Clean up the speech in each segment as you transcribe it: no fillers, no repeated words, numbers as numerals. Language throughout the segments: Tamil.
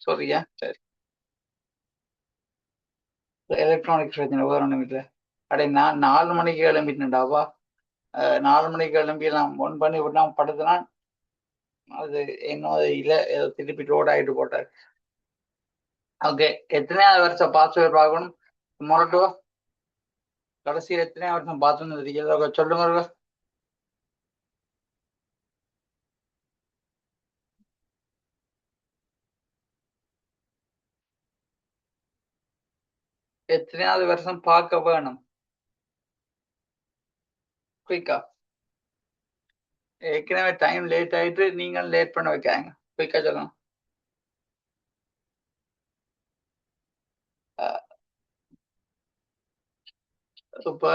சாரியா, சரி. எலக்ட்ரானிக்ஸ் பிரச்சனை வேற ஒன்றும் இல்லை. அடே நான் 4 மணிக்கு கிளம்பிட்டேன்டாப்பா. 4 மணிக்கு கிளம்பி நான் ஒன் பண்ணி விட்டா படுத்துனா அது இன்னும் இல்லை, ஏதோ திருப்பி லோட் ஆகிட்டு போட்டார். ஓகே, எத்தனையாவது வருஷம் பாஸ்வேர்ட் பார்க்கணும் மொரட்டுவா? கடைசியில் எத்தனையாவது வருஷம் பார்த்துன்னு தெரியல, சொல்லுங்க. எத்தனையாவது வருஷம் பார்க்க வேணும் குயிக்கா? ஏற்கனவே டைம் லேட் ஆயிட்டு நீங்கள் லேட் பண்ண வைக்காங்க. குயிக்கா சொல்லணும். இப்ப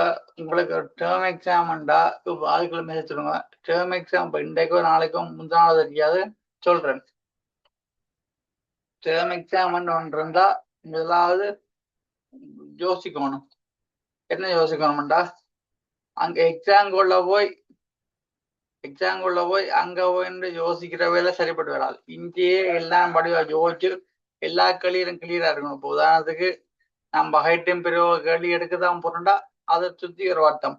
உங்களுக்கு டேர்ம் எக்ஸாம்ண்டா இப்போ அதுக்குள்ள மெசேஜ் சொல்லுங்க. டேர்ம் எக்ஸாம் இப்போ இன்றைக்கோ நாளைக்கும் முந்தினாவது தெரியாது சொல்றேன். டேர்ம் எக்ஸாம் ஒன்று இருந்தா முதலாவது யோசிக்கணும். என்ன யோசிக்கணும்டா, அங்க எக்ஸாம் கொள்ள போய் அங்க போயிட்டு யோசிக்கிற வேலை சரிப்பட்டு வராது. இங்கேயே எல்லாம் படிவா யோசிச்சு எல்லா கேள்வியும் கிளியரா இருக்கணும். இப்போ உதாரணத்துக்கு நம்ம ஹைட்டும் பெரிய கேள்வி எடுக்கதான் போறோம்டா, அதை சுத்தி ஒரு வட்டம்.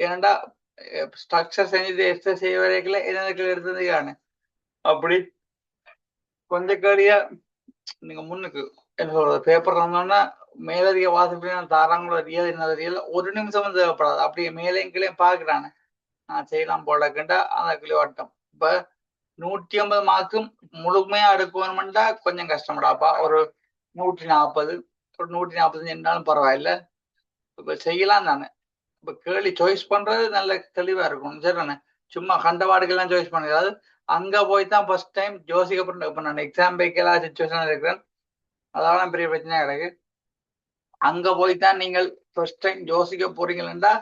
ஏன்னாண்டா ஸ்ட்ரக்சர் செஞ்சது எக்ஸசைஸ் செய்ய வரைக்கல என்ன எடுத்தது காணு. அப்படி கொஞ்சம் கேள்வியா நீங்க முன்னுக்கு என்ன சொல்றது, பேப்பர் வந்தோம்னா மேலதிக வாசிப்பு தாராங்களோ தெரியாது, என்ன தெரியல, ஒரு நிமிஷம் வந்து தேவைப்படாது. அப்படியே மேலையும் கீழே பாக்குறானே நான் செய்யலாம் போலக்குண்டா அந்த கிளி வட்டம். இப்ப 150 மார்க்கும் முழுமையா எடுக்கணும்டா கொஞ்சம் கஷ்டம்டாப்பா. ஒரு 140, ஒரு 145 இருந்தாலும் பரவாயில்ல, இப்ப செய்யலாம் தானே. இப்ப கேள்வி சாய்ஸ் பண்றது நல்ல தெளிவா இருக்கும். சரிண்ணே, சும்மா கண்டவாடுகள்லாம் சாய்ஸ் பண்ணாது. அங்க போய் தான் ஃபர்ஸ்ட் டைம் யோசிக்கப்பட்ட. இப்ப நான் எக்ஸாம் பேக்கெல்லாம் சுச்சுவேஷன் இருக்கிறேன், அதெல்லாம் பெரிய பிரச்சனையா கிடக்கு. அங்க போய் தான் நீங்கள் ஃபர்ஸ்ட் டைம் யோசிக்க போறீங்களா,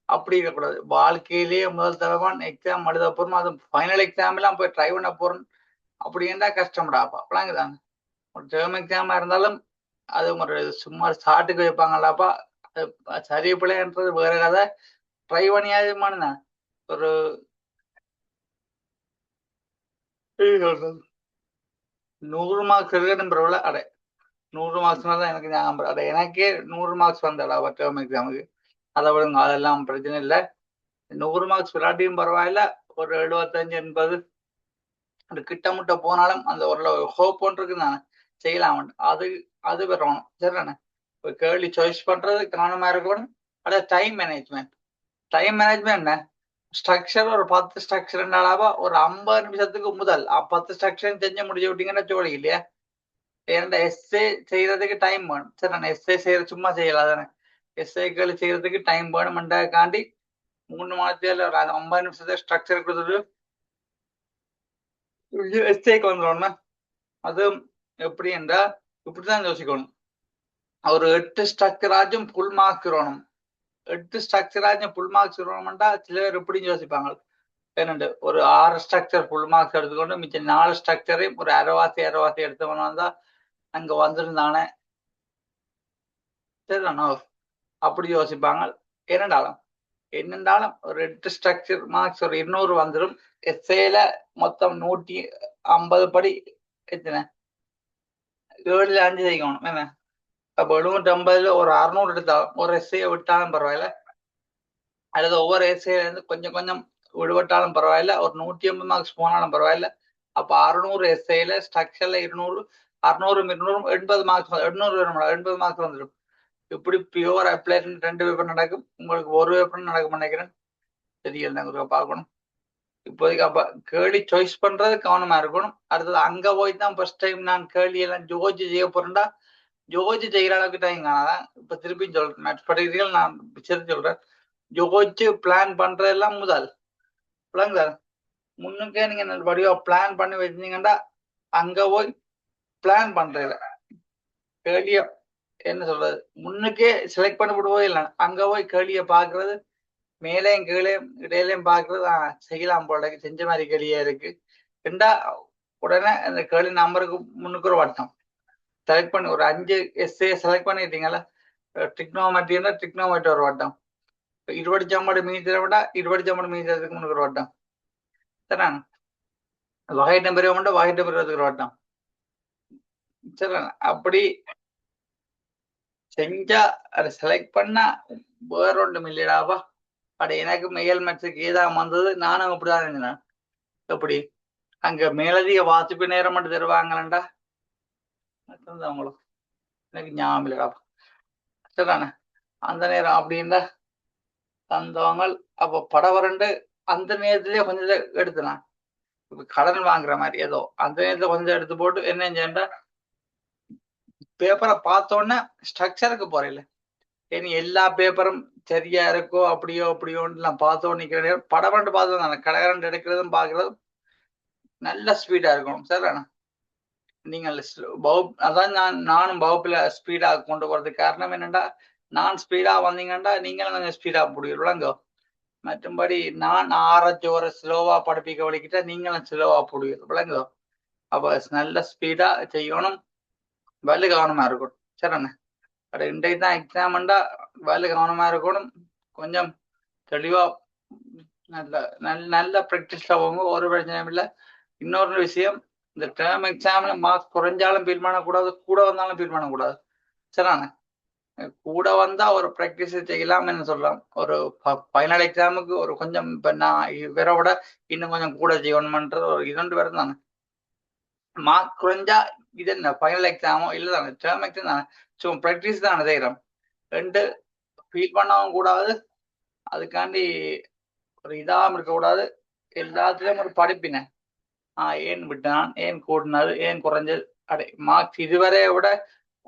அப்படி இருக்கக்கூடாது. வாழ்க்கையிலேயே முதல் தடவை எக்ஸாம் எழுத போறோம், அது ஃபைனல் எக்ஸாம் எல்லாம் போய் ட்ரை பண்ண போறோம், அப்படி இருந்தா கஷ்டம்டாப்பா. அப்படிதாங்க ஒரு டேர்ம் எக்ஸாமா இருந்தாலும் அது ஒரு சும்மா ஸ்டார்ட்டுக்கு வைப்பாங்களாப்பா. சரி பிள்ளைன்றது வேற கதை. ட்ரை பண்ணியாதுமானு ஒரு 100 மார்க்ஸ் இருக்குன்றவள அடே 100 மார்க்ஸ்னா தான் எனக்கு ஞாபகம். அட எனக்கே 100 மார்க்ஸ் வந்தாடா டேர்ம் எக்ஸாமுக்கு. அதை விடுங்க, அதெல்லாம் பிரச்சனை இல்லை. 100 மார்க்ஸ் விளையாட்டியும் பரவாயில்ல, ஒரு 75 80 அந்த கிட்டமுட்ட போனாலும் அந்த ஒரு ஹோப் ஒன்று இருக்கு தானே, செய்யலாம். அது அது வரணும். சரிண்ணே, இப்போ கேள்வி சாய்ஸ் பண்றது கவனமா இருக்கணும். அட டைம் மேனேஜ்மெண்ட் என்ன ஸ்ட்ரக்சர் ஒரு 10 ஸ்ட்ரக்சர்னாலாவா ஒரு 50 நிமிஷத்துக்கு முதல் 10 ஸ்ட்ரக்சர் செஞ்சு முடிச்சு விட்டீங்கன்னா ஜோலி இல்லையா? ஏன்னா எஸ்ஏ செய்யறதுக்கு டைம் வேணும். சரி, நான் எஸ்ஏ செய்யற சும்மா செய்யலாம் தானே. எஸ்ஏக்கள் செய்யறதுக்கு டைம் வேணும்ன்றதுக்காண்டி 3 மாதத்துல ஒரு 50 நிமிஷத்தை ஸ்ட்ரக்சர் கொடுத்துட்டு எஸ்ஏக்கு வந்துடணும். அது எப்படி என்றா இப்படிதான் யோசிக்கணும். ஒரு 8 ஸ்ட்ரக்சராச்சும் ஃபுல் மார்க்ஸ் வரணும். 8 ஸ்ட்ரக்சராச்சும் ஃபுல் மார்க்ஸ் வரணும்டா சில பேர் எப்படி யோசிப்பாங்க. என்னண்டு ஒரு 6 ஸ்ட்ரக்சர் ஃபுல் மார்க்ஸ் எடுத்துக்கொண்டு மிச்சம் 4 ஸ்ட்ரக்சரையும் ஒரு அரைவாசி எடுத்தவனா தான் அங்க வந்திருந்தானே. சரிதானோ, அப்படி யோசிப்பாங்க. என்னண்டாலும் ஒரு 8 ஸ்ட்ரக்சர் மார்க்ஸ் ஒரு 200 வந்துடும். எஸ்ஏல மொத்தம் 150 படி எத்தனை 7ல் 5 செய்யணும் என்ன. அப்போ 750ல ஒரு 600 எடுத்தாலும் ஒரு எஸ்ஏ விட்டாலும் பரவாயில்ல, அல்லது ஒவ்வொரு எஸ்ஏல இருந்து கொஞ்சம் கொஞ்சம் விடுபட்டாலும் பரவாயில்ல, ஒரு 150 மார்க்ஸ் போனாலும் பரவாயில்ல. அப்ப 600 எஸ்ஐல ஸ்ட்ரக்சர்ல 200, 600 200 80 மார்க்ஸ் 800 வரும், 80 மார்க்ஸ் வந்துடும். இப்படி பியூர் அப்ளை 2 பேப்பர் நடக்கும், உங்களுக்கு ஒரு பேப்பர் நடக்கும் நினைக்கிறேன். தெரியல, பார்க்கணும். இப்போதைக்கு அப்ப கேள்வி சாய்ஸ் பண்றது கவனமா இருக்கணும். அடுத்தது அங்க போய் தான் ஃபர்ஸ்ட் டைம் நான் கேள்வி எல்லாம் ஜோதிச்சு செய்ய போறேன்டா. ஜோதிச்சு செய்யற அளவுக்கு டைம் காணாதான். இப்ப திருப்பியும் சொல்றேன், மேட்ச் படிக்கிறீர்கள், நான் சரி சொல்றேன். ஜோதிச்சு பிளான் பண்றதெல்லாம் முதல் பிள்ளைங்க முன்னுக்கே நீங்க வடிவா பிளான் பண்ணி வச்சிருந்தீங்கன்னா அங்க போய் பிளான் பண்றதுல கேள்விய என்ன சொல்றது முன்னுக்கே செலக்ட் பண்ணி விடுவோ இல்லை, அங்க போய் கேள்விய பாக்குறது மேலேயும் கீழே இடையிலையும் பாக்குறது செய்யலாம் போல செஞ்ச மாதிரி கேள்வியா இருக்கு. ரெண்டா உடனே அந்த கேள்வி நம்பருக்கு முன்னுக்கு ஒரு வட்டம் செலக்ட் பண்ணி ஒரு 5 எஸ்ஏ செலக்ட் பண்ணிட்டீங்களா, ட்ரிக்னோமெட்ரி ஒரு வட்டம், இருபடி சாம்பாடு மீதிரை விட இருபடி சாம்பாடு மீதிறதுக்கு முன்னுக்கு ஒரு வட்டம் தராங்க. வகை நம்பர் வகை நம்பர் ஒரு வட்டம், சரி, அப்படி செஞ்சா அதை செலக்ட் பண்ணா வேற ஒன்றும் இல்லைடாப்பா. அட எனக்கு மேல் மெட்ரிக் ஏதான் வந்தது, நானும் அப்படிதான் இருந்தேன். எப்படி அங்க மேலதிக வாசிப்பு நேரம் மட்டும் தருவாங்களேண்டா, அவங்களுக்கு எனக்கு ஞாபகம் இல்லடாப்பா. சரிதானே, அந்த நேரம் அப்படின்னா தந்தவங்க. அப்ப படம் வரண்டு அந்த நேரத்திலேயே கொஞ்சம் எடுத்துனான். இப்ப கடன் வாங்குற மாதிரி ஏதோ அந்த நேரத்துல கொஞ்சம் எடுத்து போட்டு என்ன செய்யண்டா, பேப்பரை பார்த்தோன்னே ஸ்ட்ரக்சருக்கு போறேன். இனி எல்லா பேப்பரும் சரியா இருக்கோ அப்படியோ அப்படியோன்னு நான் பார்த்தோன்னு நிக்கிற நேரம் படம் ரெண்டு பார்த்தோம் தானே, கடகரண்ட் எடுக்கிறதும் பார்க்கறதும் நல்ல ஸ்பீடா இருக்கணும். சரிண்ணா, நீங்கள் அதான் நானும் வகுப்புல ஸ்பீடா கொண்டு போறதுக்கு காரணம் என்னண்டா, நான் ஸ்பீடா வந்தீங்கன்னா நீங்களும் கொஞ்சம் ஸ்பீடா போடுவீங்க. மற்றும்படி நான் ஆரஞ்சோர ஸ்லோவா படிப்பிக்க வலிக்கிட்டா நீங்களும் ஸ்லோவா போடுவீங்க விளங்கோ. அப்ப நல்ல ஸ்பீடா செய்யணும், வலு கவனமா இருக்கணும். சரிண்ணா, அது இன்றைக்கு தான் எக்ஸாம்ண்டா வலு கவனமா இருக்கணும். கொஞ்சம் தெளிவா நல்ல நல்ல நல்ல ப்ராக்டிஸ்ல போங்க, ஒரு பிரச்சனையும் இல்லை. இன்னொரு விஷயம், இந்த டேர்ம் எக்ஸாம்ல மார்க்ஸ் குறைஞ்சாலும் ஃபீல் பண்ணக்கூடாது, கூட வந்தாலும் ஃபீல் பண்ணக்கூடாது. சரிண்ணா, கூட வந்தா ஒரு ப்ராக்டிஸ் செய்யலாம் என்ன சொல்லலாம். ஒரு ஃபைனல் எக்ஸாமுக்கு ஒரு கொஞ்சம் இப்ப நான் இவரை விட இன்னும் கொஞ்சம் கூட செய்யணும்ன்றது ஒரு இரண்டு பேரும் தானே. மார்க் குறைஞ்சா இது என்ன ஃபைனல் எக்ஸாமோ இல்லை தானே, டேர்ம் எக்ஸாம் தானே, ஸோ ப்ராக்டிஸ் தானே செய்யறோம். ரெண்டு ஃபீல் பண்ணவும் கூடாது, அதுக்காண்டி ஒரு இதாகவும் இருக்கக்கூடாது. எல்லாத்துலயும் ஒரு படிப்பின ஏன் விட்டான், ஏன் கூடினது, ஏன் குறைஞ்சது, அடே மார்க்ஸ் இதுவரை விட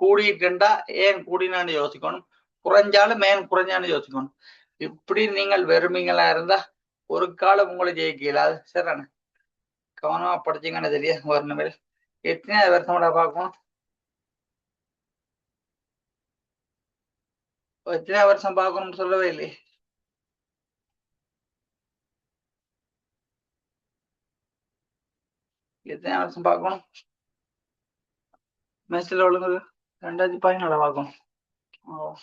கூடிட்டுண்டா ஏன் கூடினான்னு யோசிக்கணும், குறைஞ்சாலும் ஏன் குறைஞ்சான்னு யோசிக்கணும். இப்படி நீங்கள் வெறுமீங்களா இருந்தா ஒரு காலம் உங்களை ஜெயிக்க இயலாது. சரிண்ணே, கவனமா படிச்சீங்கன்னு தெரியும். ஒரு நிமிடம் எத்தனை வருஷம் பார்க்கணும், எத்தனை வருஷம் பார்க்கணும்னு சொல்லவே இல்லையே. எத்தனை வருஷம் பார்க்கணும் மெஸ்ல ஒழுங்கு, 2014 பார்க்கணும். ஓ,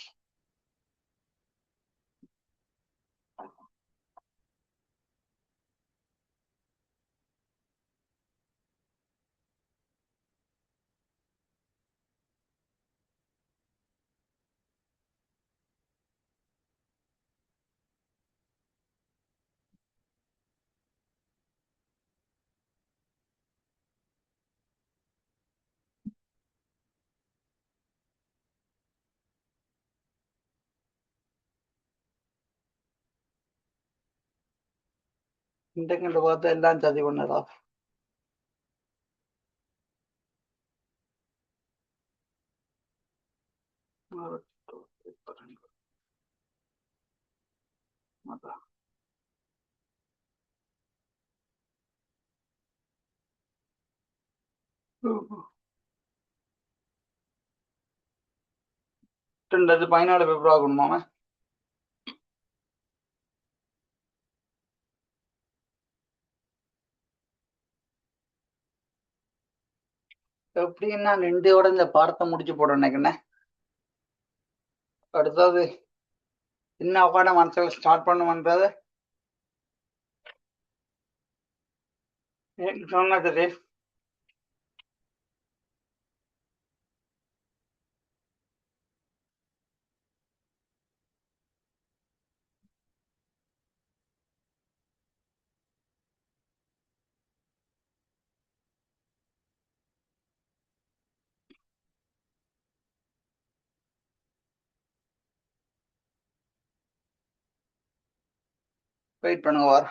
இன்றைக்கு பார்த்து எல்லாம் சதி பண்ணதா. ரெண்டு 14 பேப்பர் ஆகணுமாம. எப்படின்னா நின்றோட இந்த பாடத்தை முடிச்சு போட நினைக்கிறேன். அடுத்தது என்ன உட்காட மனசுல ஸ்டார்ட் பண்ணுமன்றது சொன்னது. வெயிட் பண்ணுங்க வார்.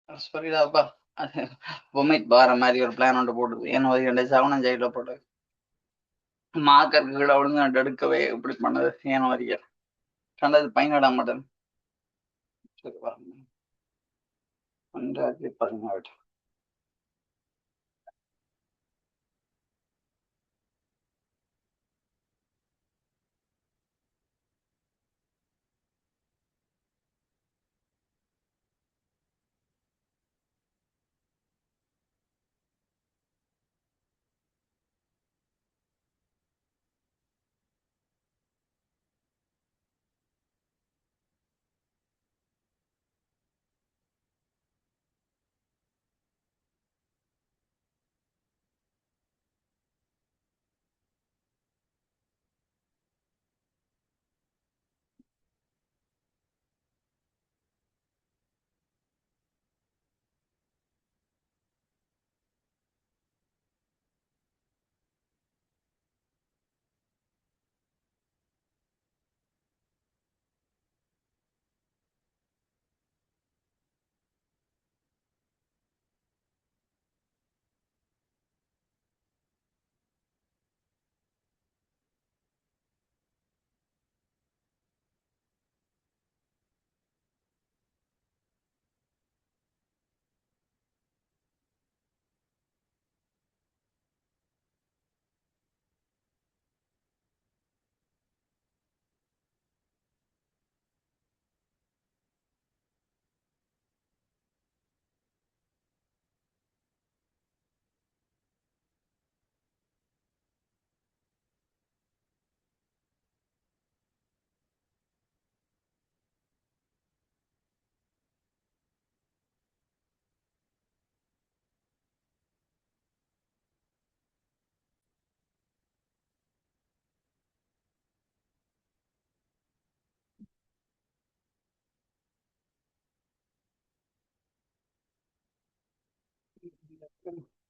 சரிதாப்பா. அது பொம்மைக்கு பாற மாதிரி ஒரு பிளான் ஒன்று போட்டுது. ஏன்னா ஒரு 2 சவனம் ஜெயில போட்டு மாக்கருக்கு கீழே விழுந்து நான் எடுக்கவே இப்படி பண்ணது ஏனோ அறிய கண்டது பயனிட மாட்டேன். சரி பாருங்க 2017.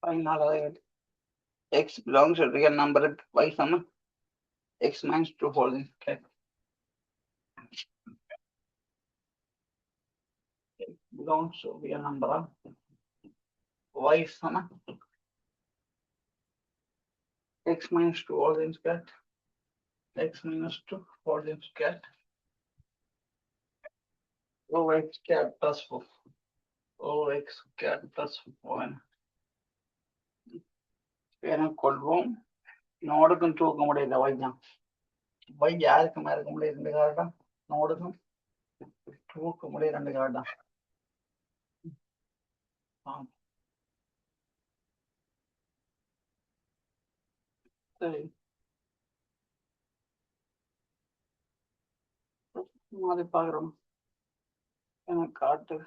பதினாலாவது x belongs to real number y summon x minus 2 holding okay. X belongs to real number y summon x minus 2 holding square x minus 2 holding square o x square plus 4 o x square plus 1 எனக்கு கொள்வோம் நோடுக்கும் தூக்க முடியல வையம் வை யாருக்கு மேல இருக்க முடியும் 2 காரணம் நோடுக்கும் தூக்க முடியும் 2 காரணம் சரி மாதிரி பாக்குறோம் எனக்கு காட்டு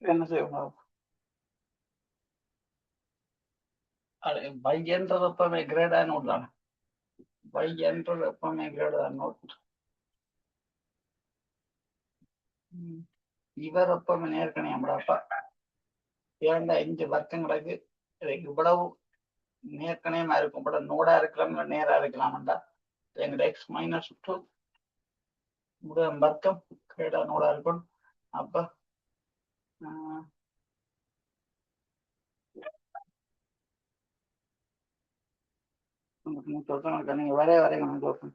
என்ன செய்யணும் பை என்றது எப்பவுமே கிரேடா நோட் தானே பை என்றது எப்பவுமே கிரேடா நோட் இவர் எப்பவுமே நேர்கணி நம்மடாப்பா ஏன்டா 5 வர்க்கங்களுக்கு இவ்வளவு நேர்கணையமா இருக்கும் பட நோடா இருக்கலாம் நேரா இருக்கலாம்டா எங்கட எக்ஸ் மைனஸ் 2 முதல் வர்க்கம் கிரேடா நோடா இருக்கும் அப்ப சொல்றேன் நீங்க வரைய நான் சொல்றேன்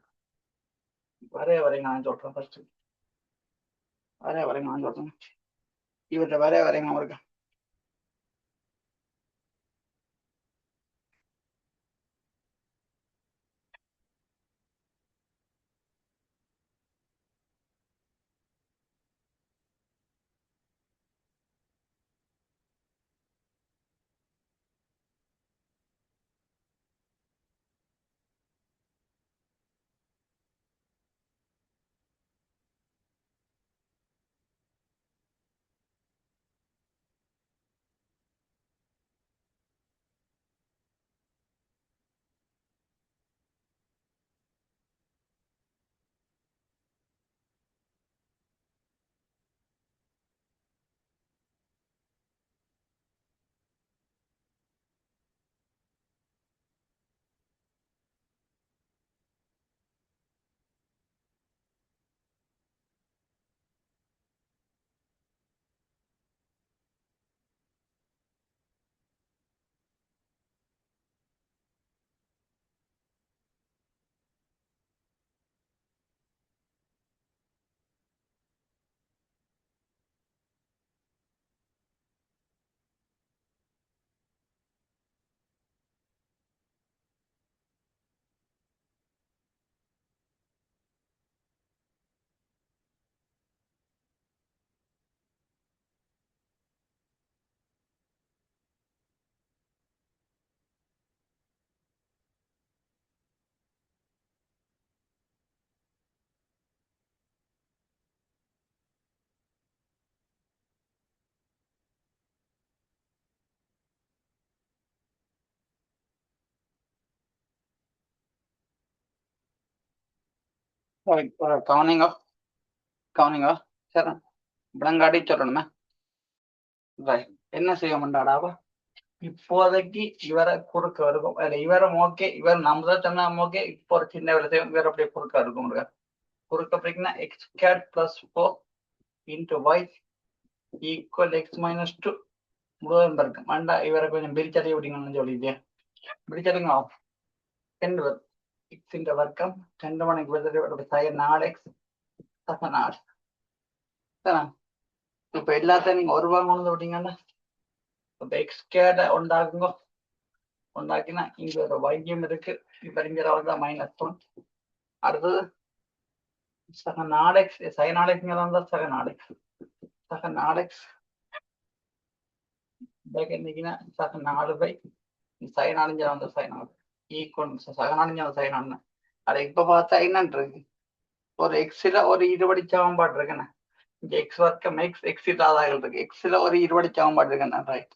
வரைய நான் சொல்றேன் ஃபர்ஸ்ட் வரைய நான் சொல்றேன் இவர்கிட்ட வரைய நான் இருக்கேன் கவனிங்க கவனிங்க. சரி, விளங்காட்டி சொல்லணுமே. ரைட், என்ன செய்ய மாட்டாடாவா இப்போதைக்கு இவரை குறுக்க இருக்கும். இவரும் ஓகே, இவர் நம்ம தான் சொன்னா ஓகே. இப்போ ஒரு சின்ன வேலை செய்யும், இவர் அப்படியே குறுக்க இருக்கும். குறுக்க அப்படிங்கன்னா எக்ஸ் கேட் plus 4 into y equal x minus 2 முழுவதும் இருக்கும். வேண்டா இவரை கொஞ்சம் பிரிச்சறிய விட்டீங்கன்னு சொல்லிட்டேன். பிரிச்சறிங்க ரெண்டு வரும். எக்ஸின் வர்க்கம் 2 மணிக்கு வருது 4x 4. இப்ப எல்லாத்தையும் நீங்க ஒரு ரூபாய் கொண்டு விட்டீங்கன்னா இப்ப எக்ஸ் கேட உண்டாக்குங்க. உண்டாக்கினா இங்க ஒரு வைத்தியம் இருக்கு. இப்ப இங்க தான் -1. அடுத்தது சக 4x சக 4x தான் சக 4x சக 4x இன்னைக்குன்னா சக 4 சக 4 வந்து சக 4 ஈக்குவல் சக 4 சக 4. அது இப்ப பார்த்தா என்னன்னு இருக்கு, ஒரு எக்ஸ்ல ஒரு இருபடி சமன்பாடு இருக்குண்ணே. இங்க எக்ஸ் வர்க்கம் எக்ஸ் எக்ஸ் இல்லாத இருக்கு. எக்ஸ்ல ஒரு இருபடி சமன்பாடு இருக்குண்ணே. ரைட்,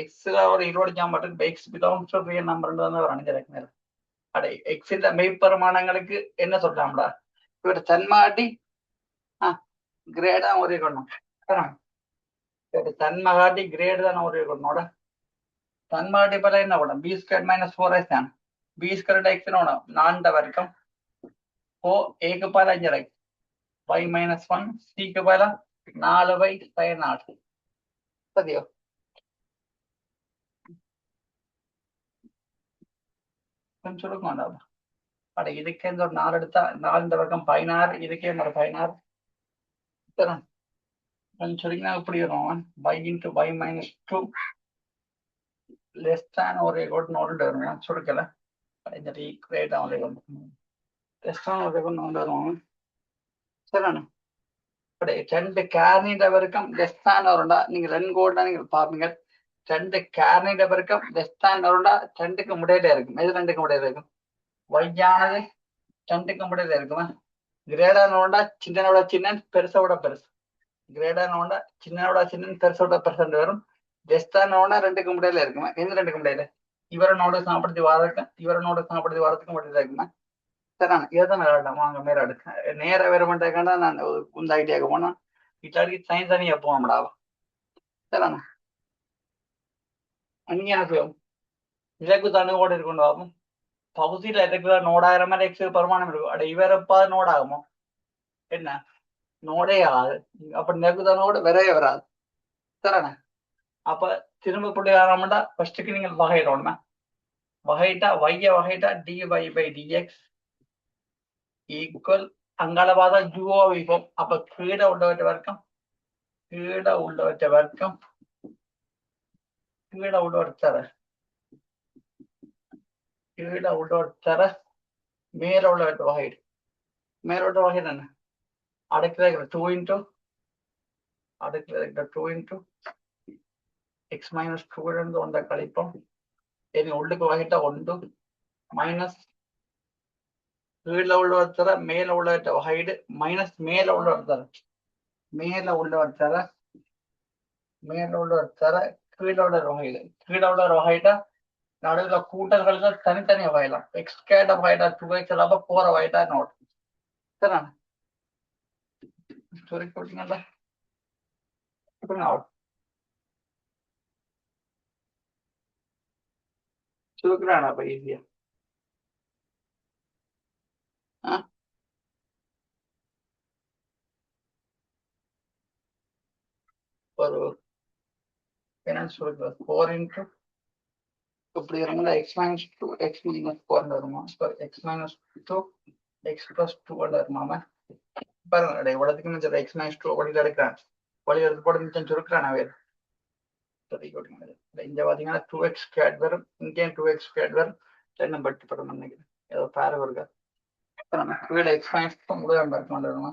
எக்ஸ்ல ஒரு இருபடி சமன்பாடு இருக்கு. X belongs to real number ஒரு அணிஞ்சிருக்கு. அடே எக்ஸின் மெய்ப்பெருமானங்களுக்கு என்ன சொல்றாங்களா, இவர் தன்மாட்டி கிரேடா ஒரே கொண்டோம். தன்மகாட்டி கிரேடு தானே ஒரே கொண்டோட. தன்மாட்டி பல என்ன பண்ணோம், பி ஸ்கொயர் மைனஸ் 4x தான். பி ஸ்கொயர் எக்ஸ் வேணும் 4 வரைக்கும். ஓ ஏக்கு பல 5 y -1 சிக்கு பல 4y sin 4 சரியோ. கொஞ்சம் சொல்லுங்க வேண்டாம். அட இதுக்கே ஒரு 4 எடுத்தா 4 பக்கம் 16, இதுக்கே ஒரு 16 கொஞ்சம் சொல்லிங்கன்னா இப்படி வரும். y into y -2 less than or equal to 0 வரும். சுருக்கல இந்த ஈக்குவேட் அவன் less than or equal to 0 வரும். சரிண்ணா, இப்படி 2 கேர்னிட வரைக்கும் less than வரும்டா. நீங்க 2 கோட்ல நீங்க பாப்பீங்க. 2 கேர்னிட வரைக்கும் less than வரும்டா. 2க்கு முடியல இருக்கும். எது 2க்கு முடியல இருக்கும், y ஆனது 2க்கு முடியல இருக்குமா. கிரேடானோண்டா சின்னனோட சின்ன பெருசோட பெருசு. கிரேடானோண்டா சின்னனோட சின்ன பெருசோட பெருசு வரும். லெஸ்தானோட 2க்கு முடியல இருக்குமா. எந்த 2க்கு முடியல, இவரனோட சாப்பிடுறது வாரதுக்கும் இவரனோட சாப்பிடுறது வாரத்துக்கும் முடியல இருக்குமா. சரிண்ணா, இதுதான் விளையாட்டம். வாங்க மேல எடுக்க நேர வேற மாட்டேக்கண்டா. நான் இந்த ஐடியாவுக்கு போனா இட்டாடி சயின்ஸ் தனியா போவோம்டா. சரிண்ணா, நீங்க என்ன செய்யும், இலக்கு தனுவோட இருக்கணும் ஆகும். பகுதியில் இருக்கிற நோடாயிரம் மாதிரி எக்ஸ் பெருமானம் இருக்கும். அட இவரப்பா நோடாகுமோ என்ன, நோடே ஆகாது. அப்ப நெகுதனோட விரைய வராது. சரிண்ணா, அப்ப திரும்ப புள்ளி ஆரம்பண்டா ஃபர்ஸ்ட்டுக்கு நீங்கள் வகையிடணுமே. வகையிட்டா வைய வகையிட்டா dy/dx ஈக்குவல் அங்கால பார்த்தா ஜூஓ வைப்போம். அப்ப கீழே உள்ளவற்ற வர்க்கம் கீழே உள்ளவற்ற வர்க்கம் கீழே உள்ளவர் தர கீழே உள்ளவர் தர மேல உள்ளவற்ற வகையிடு. மேல உள்ள வகையிடு என்ன, அடுக்கில் இருக்கிற 2 இன்ட்டு அடுக்கில் இருக்கிற 2 இன்ட்டு எக்ஸ் மைனஸ் 2 இருந்து ஒன்றை கழிப்போம். இனி உள்ளுக்கு வகையிட்டா 1 மைனஸ் கீழே உள்ளவர் தர மேல உள்ளவற்ற வகையிடு மைனஸ் மேல உள்ளவர் தர மேல உள்ளவர் தர மேல உள்ளவர் தர கீழே உள்ள வகையிடு. கீழே உள்ள வகையிட்டா நடுவில் கூட்டல்களுக்கு தனித்தனி வகையிலாம். எக்ஸ் கேட வகையிட்டா 2x இல்லாம 4 வகையிட்டா நோட். சரிண்ணா, சுருக்கி விட்டீங்களா சுருக்குறானா அப்ப ஈஸியா. ஒரு என்ன சொல்றது 4 இன்ட்டு இப்படி இருந்தா எக்ஸ் மைனஸ் 2 எக்ஸ் மைனஸ் 4 வருமா. X minus 2 X plus 2 வருமாமா. பாருங்க இவ்வளவுக்கு மிச்சம் எக்ஸ் மைனஸ் 2 வழியில் எடுக்கிறான். வழி எடுத்து போட்டு மிச்சம் சுருக்குறானா வேறு. இங்க பாத்தீங்கன்னா 2x ஸ்கொயர்ட் வரும். இங்கேயும் 2x ஸ்கொயர்ட் வரும். ரெண்டும் பட்டு படம் நினைக்கிறேன். ஏதோ பேர வருங்க. கீழே எக்ஸ் மைனஸ் 2 முழுவதும் பார்க்க கொண்டு வருமா.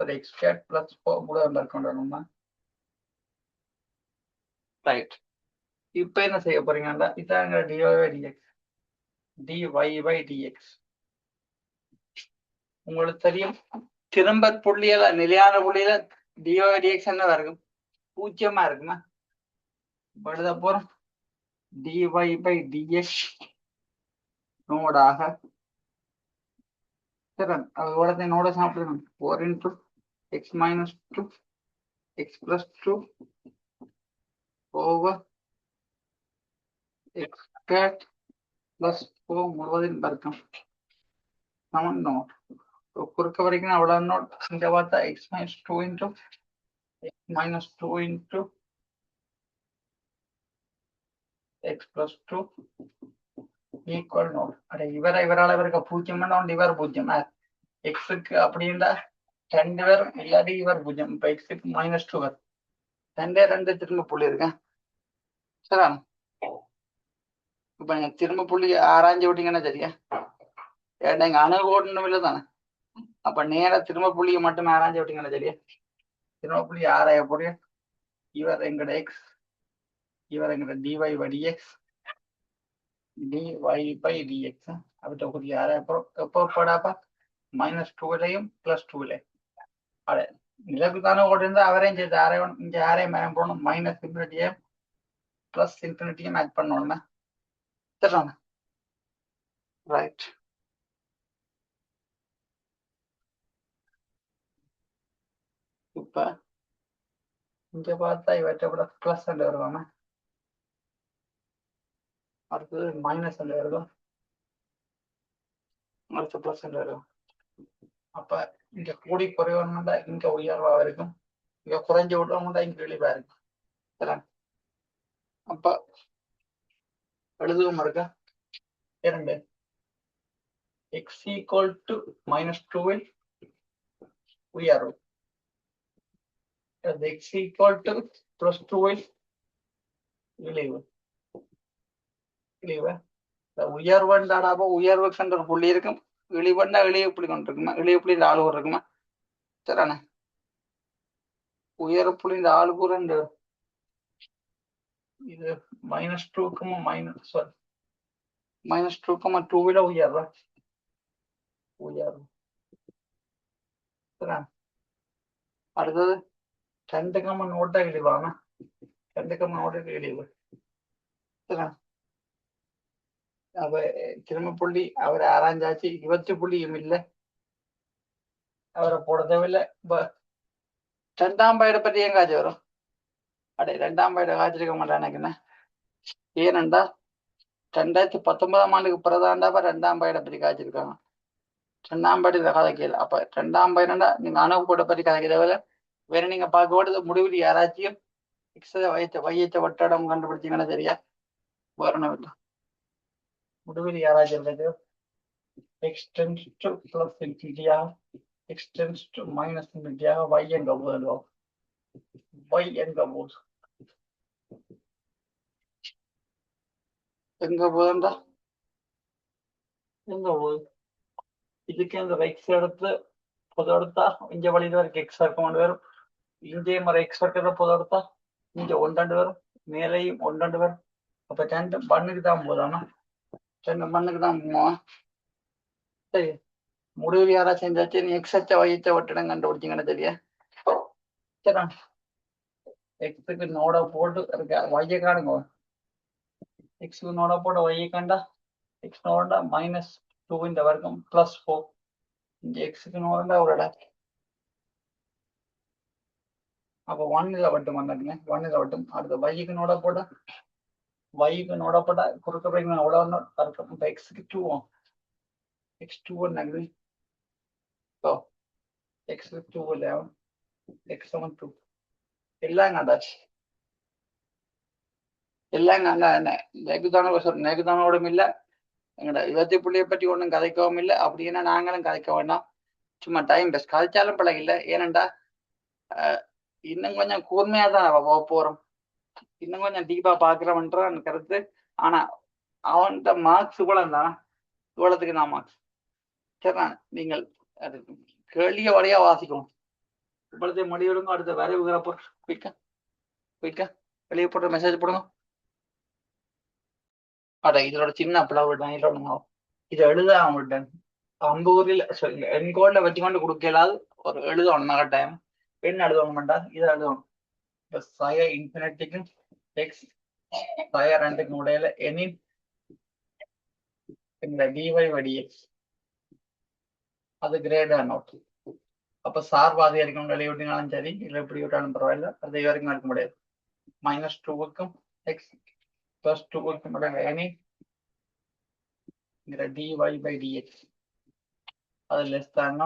எக்ஸ் ஸ்கொயர்ட் பிளஸ் 4 முழுவதும் பார்க்க கொண்டு வருமா. ரைட், இப்ப என்ன செய்ய போறீங்கன்னா இதாங்க dy/dx dy/dx. உங்களுக்கு தெரியும் திரும்ப புள்ளியில நிலையான புள்ளியில dy/dx என்ன இருக்கும், 0 இருக்குமா. எழுத போறோம் dy/dx நோடாக சரி அதோட என்னோட சாப்பிடணும் 4 into x minus 2 x plus 2 over x squared plus 4 முழுவதின் வர்க்கம் சமன் நோட் குறுக்க வரைக்கும் அவ்வளவு நோட் இங்க பார்த்தா x minus 2 into x minus 2 into x plus 2 equal note அட இவரால் இவருக்கு 0 பண்ண இவர் 0 எக்ஸுக்கு அப்படின்னா 2 பேர் இல்லாட்டி இவர் 0 இப்ப எக்ஸுக்கு -2 வரும் 2 திரும்ப புள்ளி இருக்கேன் சரியா இப்ப நீங்க திரும்ப புள்ளி ஆராய்ஞ்சு விட்டீங்கன்னா சரியா ஏன்னா இங்க அணுகோடணும் இல்லை தானே அப்ப நேர திரும்ப புள்ளியை மட்டும் ஆராய்ஞ்சு விட்டீங்கன்னா சரியா திரும்ப புள்ளி ஆராய போறிய இவர் எங்கட எக்ஸ் இவர் எங்கட d y by d x d y by d x அவற்றை புள்ளி ஆராய போறோம் எப்போ போடாப்பா -2லையும் +2லையும் அட நிலக்கு தானே ஓடிருந்தா அவரையும் சேர்த்து ஆரையும் இங்க ஆரையும் மேலே போகணும் -∞ +∞ ஆட் பண்ணணும்னா சரிண்ணா ரைட் இப்ப இங்க பார்த்தா இவற்றை விட பிளஸ் வருவாங்க அடுத்தது மைனஸ் வருவோம் அடுத்த பிளஸ் வரும் அப்ப இங்க கூடி குறைவா இங்க உயர்வா இருக்கும் இங்க குறைஞ்சு விடுறவங்க இங்க இழிவா இருக்கும் சரி அப்ப எழுதுவோம் இருக்கா 2 x equal to -2 உயர்வு x equal to +2 இழிவு இழிவு உயர்வுண்டாடாப்போ உயர்வுக்குன்ற ஒரு புள்ளி இருக்கும் இழிவுண்டா இழிவு புள்ளி கொண்டு இருக்குமா இழிவு புள்ளி இந்த ஆளு இருக்குமா சரிண்ணே உயர் புள்ளி இந்த ஆளு கூட இது -2 -2 உயர்வா உயர்வு அடுத்தது 2 நோட்டா இழிவாங்க 2 நோட்டுக்கு இழிவு அப்ப திரும்ப புள்ளி அவர் ஆராய்ச்சாச்சு 20 புள்ளியும் இல்லை அவரை போட தேவையில்லை இப்ப 2ஆம் பையனை பற்றி ஏன் காய்ச்சி வரும் அடே 2ஆம் பையனை காய்ச்சிருக்க மாட்டேன் எனக்கு என்ன ஏனண்டா 2019ஆம் ஆண்டுக்கு பிறதாண்டா 2ஆம் பையனை பற்றி காய்ச்சிருக்காங்க 2ஆம் பையன் இதை கதைக்கல அப்ப 2ஆம் பையனண்டா நீங்க அணுகு கூட பற்றி கதைக்க தேவையில்லை வேற நீங்க பார்க்க ஓடுது முடிவில் யாராச்சும் வையச்ச வட்டடம் கண்டுபிடிச்சீங்கன்னா சரியா வரணும் இல்லை முடிவில் யாராச்சும் x tends to +∞ x tends to -∞ y எங்க போதும் y எங்க போகுது எங்க போதுண்டா எங்க போகுது இதுக்கு அந்த x எடுத்து பொது எடுத்தா இங்க வழியில வரைக்கும் x கொண்டு வரும் இங்கேயும் ஒரு x இருக்கிற பொது எடுத்தா இங்க 1 வரும் மேலையும் 1 வரும் அப்ப 2 பண்ணுக்கு தான் போதானா 2 பண்ணுக்கு தான் போவோம் சரி முடிவில் யாரா செஞ்சாச்சு நீ எக்ஸ் அச்ச வயிற்ற வட்டிடம் கண்டுபிடிச்சிங்கன்னு தெரியா சரி எக்ஸுக்கு நோட போட்டு இருக்க வைய காணுங்க எக்ஸுக்கு நோட போட்டு வைய கண்டா எக்ஸ் நோடா -2 இந்த வர்க்கம் +4 இங்க எக்ஸுக்கு நோடா ஒரு இடம் அப்ப 1 வட்டும் வந்தாங்க 1 வட்டும் அடுத்த வைக்கு நோட போட்டா குறுக்க போய் அவ்வளவு வர்க்கம் இப்ப எக்ஸுக்கு 2 x2 என்னது x2 11 x7 2 எல்லாம் கண்டாச்சு எல்லாம் கண்டா என்ன நெகுதானோடும் இல்லை எங்கட 20 புள்ளியை பற்றி ஒன்றும் கதைக்கவும் இல்லை அப்படின்னா நாங்களும் கதைக்க வேண்டாம் சும்மா டைம் பெஸ்ட் கதைச்சாலும் பழகில்லை ஏனண்டா இன்னும் கொஞ்சம் கூர்மையா தான் போக போறோம் இன்னும் கொஞ்சம் டீப்பா பாக்குறவன்றான் கருத்து ஆனா அவன்கிட்ட மார்க்ஸ் இவ்வளவு தான் இவ்வளவுக்கு நான் மார்க்ஸ் சரிண்ணா நீங்கள் அது கேள்விய வரையா வாசிக்கணும் இவ்வளவு முடிவிடுங்க அடுத்த வரைவு குயிக்கா வெளியே போட்டு மெசேஜ் போடுங்க அட இதோட சின்ன பிளவு விட்டேன் இதை எழுத விட்டேன் அம்பூரில் என்கோட்ல வச்சுக்கொண்டு கொடுக்கலாது ஒரு எழுதணும் கட்டாயம் என்ன எழுதணும் வேண்டாம் இதை எழுதணும் இப்ப சய இன்ஃபினிட்டிக்கும் எக்ஸ் சய 2க்கும் இடையில எனின் இந்த டிஒய் பை டிஎக்ஸ் அது கிரேடா நோட். அப்ப சார்பு அதிகரிக்கும் வெளியே விட்டினாலும் சரி, இல்லை எப்படி விட்டாலும் பரவாயில்ல, அது வரைக்கும் இருக்க முடியாது. -2க்கும் எக்ஸ் +2க்கும் இடையில எனி dy/dx அது லெஸ் தான்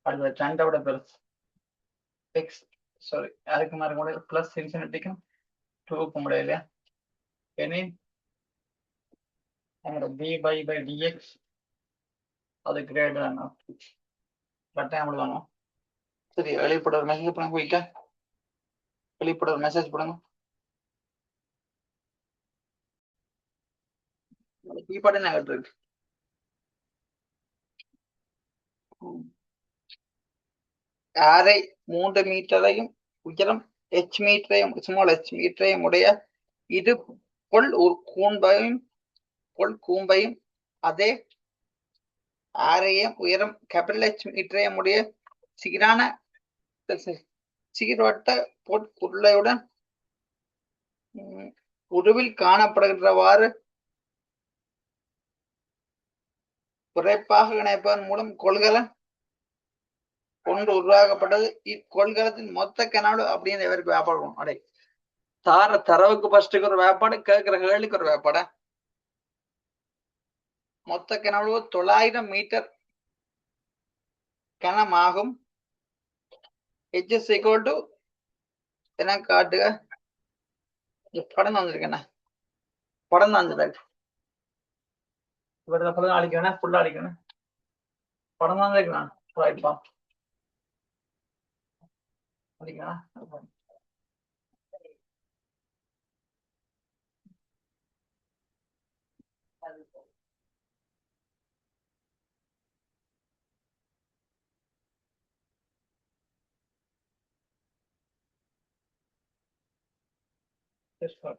அடுத்த 2 விட பெருசு. எக்ஸ் சாரி அதுக்கு மாதிரி கூட பிளஸ் இன்ஃபினிட்டிக்கும் 2க்கும் இடையில எனி dy/dx அது கிரேடா நோட். கட்டாயம் எழுதணும். சரி, வெளிப்பட ஒரு மெசேஜ் பண்ணுங்க. குயிக்கா வெளிப்பட ஒரு மெசேஜ் பண்ணுங்க. கீபாடு என்ன இருக்கு? அரை 3 மீட்டரையும் உயரம் h மீட்டரையும் ஸ்மால் h மீட்டரையும் உடைய இது பொல் கூம்பையும் அதே அரையும் உயரம் கேபிட்டல் H மீட்டரையும் உடைய சீரான சீர்வட்ட பொருளையுடன் உருவில் காணப்படுகின்றவாறு குறைப்பாக இணைப்பதன் மூலம் கொள்கலன் ஒன்று உருவாக்கப்பட்டது. இக்கொள்கலத்தின் மொத்த கனவு அப்படின்னு எவருக்கு வேப்பாடு அடை தரவுக்கு ஃபர்ஸ்ட்டுக்கு ஒரு வேப்பாடு, கேட்கிற கேள்விக்கு ஒரு வேப்பாட. மொத்த கனவு 900 metre கனமாகும். H is equal to என்ன காட்டுக படம் வந்திருக்கேண்ணா, படம் தான் வந்துருக்கு. இவரது படம் அழிக்கணும், ஃபுல்லா அழிக்கணும். படம் தான் இருக்கணும். ரைட்பா அழிக்கணும். Yes, sir.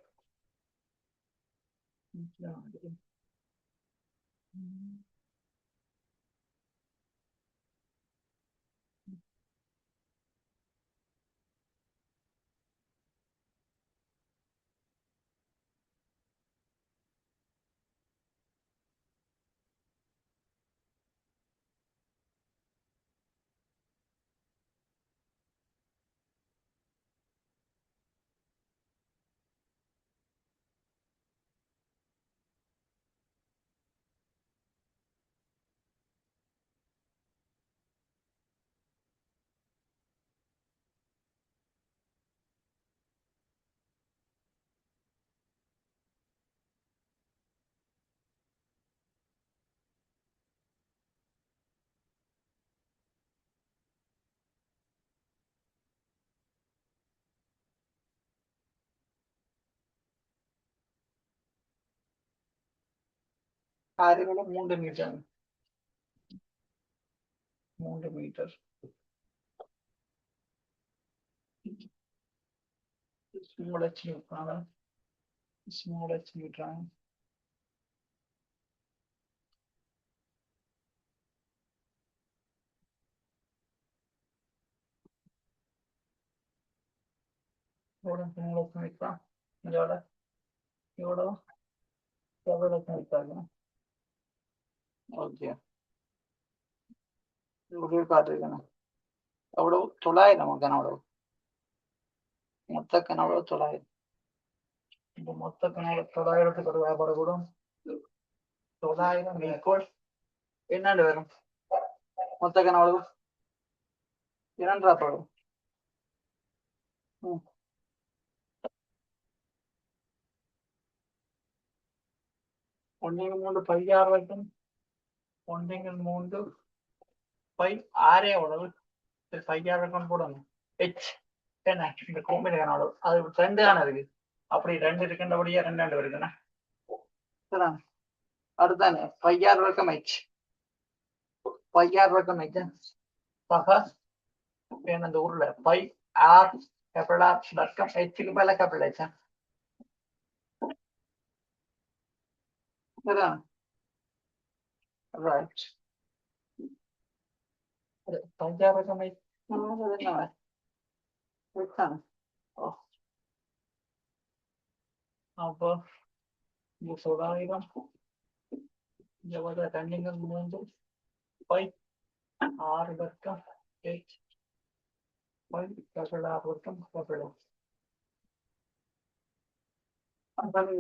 ஆறுகளும் 3 metre 3 metre small h metre small h metre இதோட எவ்வளோ எவ்வளோ மீட்டர்? ஓகே, காட்டிருக்கேன். அவ்வளவு 900 கனவு, மொத்த கனவு 900. இந்த மொத்த கனவு 900க்கு ஒரு வியாபாரக்கூடும் 900 ஈக்குவல் என்னண்டு வரும்? மொத்த கனவு 2 வரும். ஒன்றில் 3 6 வரைக்கும் 1/3 6 எவ்வளவு? 6 போடணும். h என்ன இந்த கோம்பில் கனவு அது 2 தானே இருக்கு. அப்படி 2 இருக்கின்றபடியா 2 இருக்குண்ணா. அடுத்தானே 6 வரைக்கும் h 6 வரைக்கும் h சக இந்த ஊர்ல 5r கேபிட்டல் R வர்க்கம் ஹெச்சுக்கு மேல கேபிட்டல் h. ரைட், 5r வரைக்கும் h அப்போ 900 2/3 5 6 வர்க்கம் h y + 6 வர்க்கம் +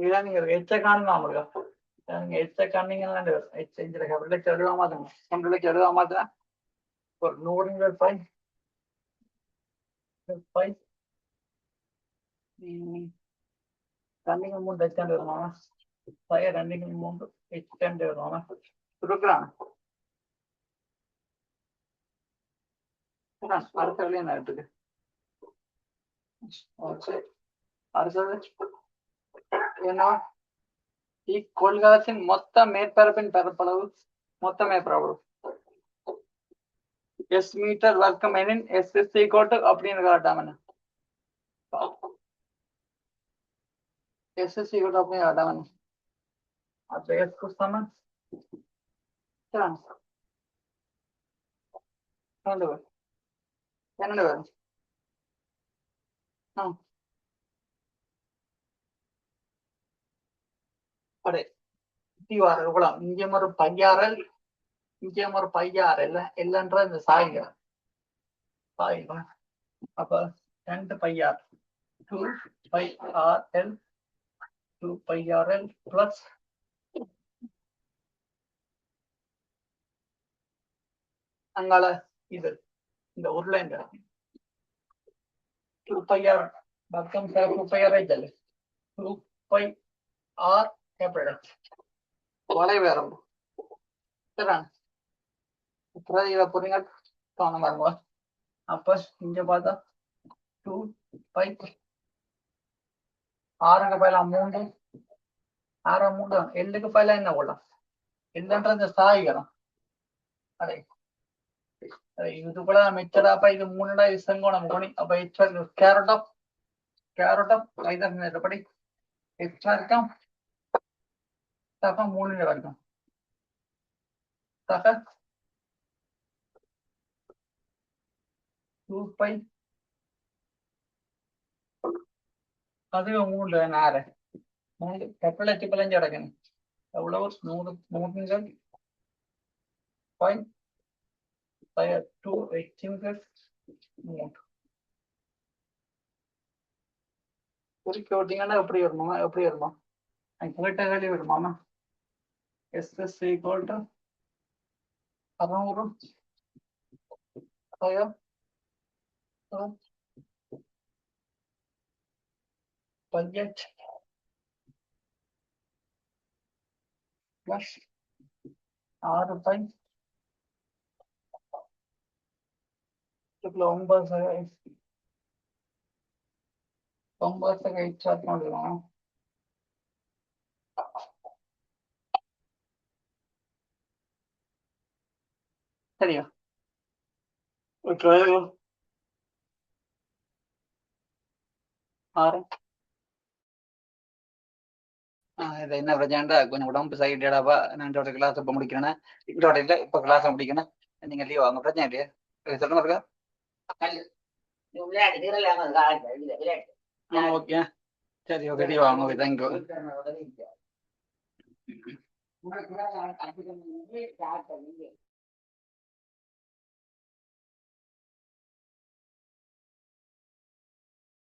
இதான் நீங்க எச்ச காணுமா இருக்கா நீங்க எச்ச காணீங்கன்னா எச்ச இந்த கபடில செடுவா மாட்டேங்க கபடில செடுவா மாட்டேன் ஒரு 100 பை பை ரன்னிங் அமௌண்ட் எச்சாண்டு வருமாமா பை ரன்னிங் அமௌண்ட் எச்சாண்டு வருமாமா கொடுக்குறான் அடுத்த வழி என்ன இருக்குது அடுத்தது என்ன இக்கொள்கலத்தின் மொத்த மேற்பரப்பின் பரப்பளவு மொத்த மேற்பரப்பளவு எஸ் மீட்டர் வர்க்கம் எனின் எஸ் எஸ் ஈக்குவல் அப்படின்னு காட்டாம எஸ் எஸ் ஈக்குவல் அப்படின்னு காட்டாம அப்ப எஸ் சமன் என்னண்டு வரும் அடே இவ்வளவு இங்கேயும் ஒரு பையாறல் இங்கேயும் ஒரு பையாறல் இல்லைன்ற இந்த சாய்க அப்ப 2 பையார் 2 πRL 2 πRL பிளஸ் அங்கால இது இந்த உருளைங்க 2 πR வர்க்கம் 2 πR ஐதல் 2 πR கேபிடல் வளைவேரம் சரியா இத புரியுங்க காண பாருங்க அப்ப இங்க பார்த்தா 2 π ஆறுக்கு பயில 3 6 3 எல்லுக்கு பயில என்ன கொள்ளலாம் எல்லுன்றது சாய்கரம் அடே இது கூட மிச்சடாப்பா இது 3 இது செங்கோணம் கோணி அப்ப கேரோட் ஆஃப் எப்படி எக்ஸ் வர்க்கம் சக 3 வர்க்கம் சக 2 π அது 3 4 3 கப்பல் அடிப்பலஞ்சு அடக்கணும் எவ்வளவு 100 பாயிண்ட் 2 18 குறிக்க விட்டீங்கன்னா எப்படி வருமாமா எப்படி வருமா கேட்ட கேள்வி வருமாமா S equal to 600 budget plus 6 by 9 start பண்ணிடுவோம் சரியா இது என்ன பிரச்சனைடா கொஞ்சம் உடம்பு சைடாப்பா நான் இதோட கிளாஸ் இப்ப முடிக்கிறேன் இதோட இல்லை இப்ப கிளாஸ் முடிக்கணும் நீங்க லீவ் வாங்க பிரச்சனை இல்லையா சொல்லுங்க இருக்கா ஓகே சரி ஓகே லீவ் வாங்க ஓகே தேங்க்யூ